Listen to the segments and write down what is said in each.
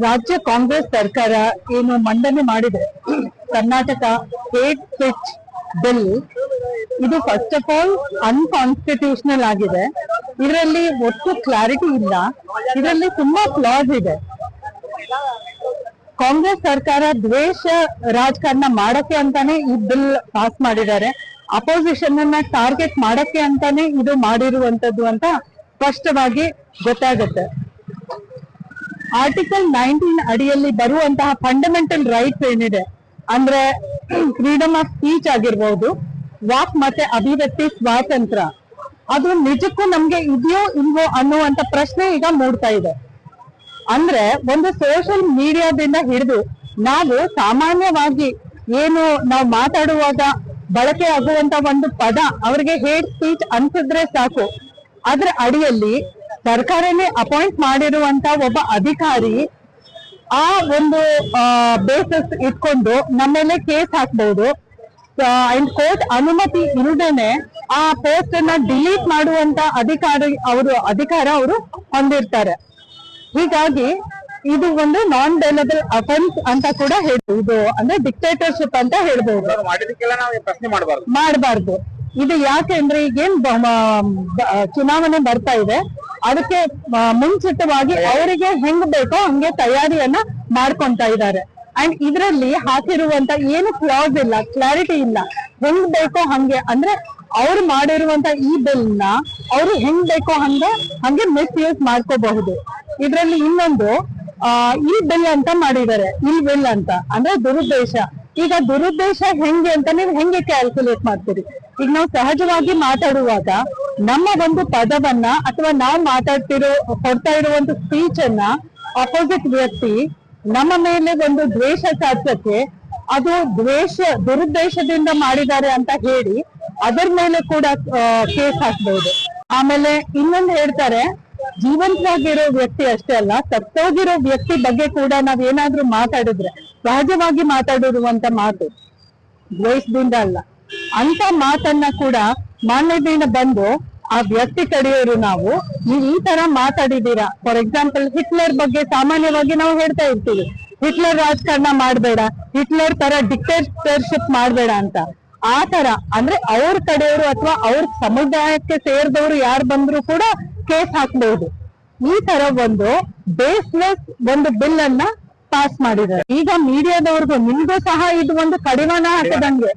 ರಾಜ್ಯ ಕಾಂಗ್ರೆಸ್ ಸರ್ಕಾರ ಏನು ಮಂಡನೆ ಮಾಡಿದೆ ಕರ್ನಾಟಕ ಹೇಟ್ ಸ್ಪೀಚ್ ಬಿಲ್, ಇದು ಫಸ್ಟ್ ಆಫ್ ಆಲ್ ಅನ್ಕಾನ್ಸ್ಟಿಟ್ಯೂಷನಲ್ ಆಗಿದೆ. ಇದರಲ್ಲಿ ಒಟ್ಟು ಕ್ಲಾರಿಟಿ ಇಲ್ಲ, ಇದರಲ್ಲಿ ತುಂಬಾ ಫ್ಲಾಸ್ ಇದೆ. ಕಾಂಗ್ರೆಸ್ ಸರ್ಕಾರ ದ್ವೇಷ ರಾಜಕಾರಣ ಮಾಡಕ್ಕೆ ಅಂತಾನೆ ಈ ಬಿಲ್ ಪಾಸ್ ಮಾಡಿದ್ದಾರೆ. ಅಪೋಸಿಷನ್ ಅನ್ನ ಟಾರ್ಗೆಟ್ ಮಾಡಕ್ಕೆ ಅಂತಾನೆ ಇದು ಮಾಡಿರುವಂತದ್ದು ಅಂತ ಸ್ಪಷ್ಟವಾಗಿ ಗೊತ್ತಾಗುತ್ತೆ. ಆರ್ಟಿಕಲ್ 19 ಅಡಿಯಲ್ಲಿ ಬರುವಂತಹ ಫಂಡಮೆಂಟಲ್ ರೈಟ್ಸ್ ಏನಿದೆ ಅಂದ್ರೆ ಫ್ರೀಡಮ್ ಆಫ್ ಸ್ಪೀಚ್ ಆಗಿರ್ಬೋದು, ವಾಕ್ ಮತ್ತೆ ಅಭಿವ್ಯಕ್ತಿ ಸ್ವಾತಂತ್ರ್ಯ, ಅದು ನಿಜಕ್ಕೂ ನಮ್ಗೆ ಇದೆಯೋ ಇಲ್ವೋ ಅನ್ನುವಂತ ಪ್ರಶ್ನೆ ಈಗ ಮೂಡ್ತಾ ಇದೆ. ಅಂದ್ರೆ ಒಂದು ಸೋಷಿಯಲ್ ಮೀಡಿಯಾದಿಂದ ಹಿಡಿದು ನಾವು ಸಾಮಾನ್ಯವಾಗಿ ಏನು ನಾವು ಮಾತಾಡುವಾಗ ಬಳಕೆ ಆಗುವಂತ ಒಂದು ಪದ ಅವ್ರಿಗೆ ಹೇಟ್ ಸ್ಪೀಚ್ ಅನ್ಸಿದ್ರೆ ಸಾಕು, ಅದ್ರ ಅಡಿಯಲ್ಲಿ ಸರ್ಕಾರನೇ ಅಪಾಯಿಂಟ್ ಮಾಡಿರುವಂತ ಒಬ್ಬ ಅಧಿಕಾರಿ ಆ ಒಂದು ಬೇಸಿಸ್ ಇಟ್ಕೊಂಡು ನಮ್ಮ ಮೇಲೆ ಕೇಸ್ ಹಾಕ್ಬಹುದು. ಅಂಡ್ ಕೋರ್ಟ್ ಅನುಮತಿ ಇಲ್ಲದೇನೆ ಆ ಪೋಸ್ಟ್ ಅನ್ನ ಡಿಲೀಟ್ ಮಾಡುವಂತ ಅಧಿಕಾರ ಅವರು ಹೊಂದಿರ್ತಾರೆ. ಹೀಗಾಗಿ ಇದು ಒಂದು ನಾನ್ ಬೇಲಬಲ್ ಅಫೆನ್ಸ್ ಅಂತ ಕೂಡ ಹೇಳ್ಬೋದು, ಅಂದ್ರೆ ಡಿಕ್ಟೇಟರ್ಶಿಪ್ ಅಂತ ಹೇಳ್ಬಹುದು. ಮಾಡಬಾರ್ದು. ಇದು ಯಾಕೆಂದ್ರೆ ಈಗೇನ್ ಚುನಾವಣೆ ಬರ್ತಾ ಇದೆ, ಅದಕ್ಕೆ ಮುಂಚಿತವಾಗಿ ಅವರಿಗೆ ಹೆಂಗ್ ಬೇಕೋ ಹಂಗೆ ತಯಾರಿಯನ್ನ ಮಾಡ್ಕೊಂತ ಇದ್ದಾರೆ. ಅಂಡ್ ಇದರಲ್ಲಿ ಹಾಕಿರುವಂತ ಏನು ಕ್ಲಾಸ್ ಇಲ್ಲ, ಕ್ಲಾರಿಟಿ ಇಲ್ಲ. ಹೆಂಗ್ ಬೇಕೋ ಹಂಗೆ, ಅಂದ್ರೆ ಅವ್ರು ಮಾಡಿರುವಂತ ಈ ಬಿಲ್ ನ ಅವ್ರು ಹೆಂಗ್ ಬೇಕೋ ಹಂಗೆ ಮಿಸ್ಯೂಸ್ ಮಾಡ್ಕೋಬಹುದು. ಇದ್ರಲ್ಲಿ ಇನ್ನೊಂದು ಈ ಬಿಲ್ ಅಂತ ಮಾಡಿದ್ದಾರೆ, ಈ ಬಿಲ್ ಅಂತ ಅಂದ್ರೆ ದುರುದ್ದೇಶ. ಈಗ ದುರುದ್ದೇಶ ಹೆಂಗೆ ಅಂತ ನೀವು ಹೆಂಗೆ ಕ್ಯಾಲ್ಕುಲೇಟ್ ಮಾಡ್ತೀರಿ? ಈಗ ನಾವು ಸಹಜವಾಗಿ ಮಾತಾಡುವಾಗ ನಮ್ಮ ಒಂದು ಪದವನ್ನ ಅಥವಾ ನಾವು ಕೊಡ್ತಾ ಇರುವಂತ ಸ್ಪೀಚ್ ಅನ್ನ ಅಪೋಸಿಟ್ ವ್ಯಕ್ತಿ ನಮ್ಮ ಮೇಲೆ ಒಂದು ದ್ವೇಷ ಸಾಧಿಸಕ್ಕೆ ಅದು ದುರುದ್ದೇಶದಿಂದ ಮಾಡಿದ್ದಾರೆ ಅಂತ ಹೇಳಿ ಅದರ ಮೇಲೆ ಕೂಡ ಕೇಸ್ ಹಾಕ್ಬಹುದು. ಆಮೇಲೆ ಇನ್ನೊಂದು ಹೇಳ್ತಾರೆ, ಜೀವಂತವಾಗಿರೋ ವ್ಯಕ್ತಿ ಅಷ್ಟೇ ಅಲ್ಲ, ಸತ್ತೋಗಿರೋ ವ್ಯಕ್ತಿ ಬಗ್ಗೆ ಕೂಡ ನಾವ್ ಏನಾದ್ರೂ ಮಾತಾಡಿದ್ರೆ, ಸಹಜವಾಗಿ ಮಾತಾಡಿರುವಂತ ಮಾತು ದ್ವೇಷದಿಂದ ಅಲ್ಲ, ಅಂತ ಮಾತನ್ನ ಕೂಡ ಮಾನ್ಯತೆಯಿಂದ ಬಂದು ಆ ವ್ಯಕ್ತಿ ಕಡೆಯೋರು ನೀವು ಈ ತರ ಮಾತಾಡಿದೀರಾ. ಫಾರ್ ಎಕ್ಸಾಂಪಲ್ ಹಿಟ್ಲರ್ ಬಗ್ಗೆ ಸಾಮಾನ್ಯವಾಗಿ ನಾವು ಹೇಳ್ತಾ ಇರ್ತೀವಿ, ಹಿಟ್ಲರ್ ರಾಜಕಾರಣ ಮಾಡ್ಬೇಡ, ಹಿಟ್ಲರ್ ತರ ಡಿಕ್ಟೇಟರ್ಶಿಪ್ ಮಾಡ್ಬೇಡ ಅಂತ. ಆ ತರ ಅಂದ್ರೆ ಅವ್ರ ಕಡೆಯವರು ಅಥವಾ ಅವ್ರ ಸಮುದಾಯಕ್ಕೆ ಸೇರಿದವರು ಯಾರು ಬಂದ್ರು ಕೂಡ ಕೇಸ್ ಹಾಕ್ಬಹುದು. ಈ ತರ ಒಂದು ಬೇಸ್ಲೆಸ್ ಒಂದು ಬಿಲ್ ಅನ್ನ ಪಾಸ್ ಮಾಡಿದ್ದಾರೆ. ಈಗ ಮೀಡಿಯಾದವ್ರಿಗೂ ನಿಮ್ಗೂ ಸಹ ಇದು ಒಂದು ಕಡಿವಾಣ ಹಾಕದಂಗೆ.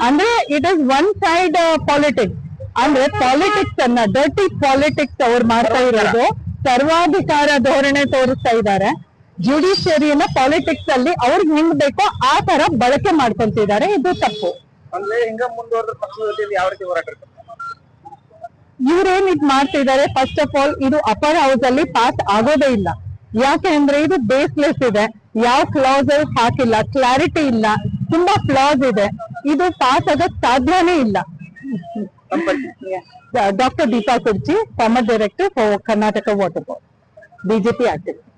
ಅಂದ್ರೆ it is one side politics. ಅಂದ್ರೆ ಪಾಲಿಟಿಕ್ಸ್ ಅನ್ನ ಡರ್ಟಿ ಪಾಲಿಟಿಕ್ಸ್ ಅವ್ರು ಮಾಡ್ತಾ ಇರೋದು, ಸರ್ವಾಧಿಕಾರ ಧೋರಣೆ ತೋರಿಸ್ತಾ ಇದ್ದಾರೆ. ಜುಡಿಷಿಯರಿಯನ್ನ ಪಾಲಿಟಿಕ್ಸ್ ಅಲ್ಲಿ ಅವ್ರಿಗೆ ಹೆಂಗ್ ಬೇಕೋ ಆ ತರ ಬಳಕೆ ಮಾಡ್ಕೊಂತಿದ್ದಾರೆ. ಇದು ತಪ್ಪು. ಇವ್ರೇನ್ ಇದ್ ಮಾಡ್ತಿದ್ದಾರೆ, ಫಸ್ಟ್ ಆಫ್ ಆಲ್ ಇದು ಅಪ್ಪರ್ ಹೌಸ್ ಅಲ್ಲಿ ಪಾಸ್ ಆಗೋದೇ ಇಲ್ಲ. ಯಾಕೆ ಅಂದ್ರೆ ಇದು ಬೇಸ್ಲೆಸ್ ಇದೆ, ಯಾವ ಕ್ಲಾಸ್ ಹಾಕಿಲ್ಲ, ಕ್ಲಾರಿಟಿ ಇಲ್ಲ, ತುಂಬಾ ಫ್ಲಾಸ್ ಇದೆ. ಇದು ಪಾಸ್ ಆಗಕ್ ಸಾಧ್ಯನೇ ಇಲ್ಲ. ಡಾಕ್ಟರ್ ದೀಪಾ ಕುರ್ಚಿ, farmer director for Karnataka water board, BJP activist.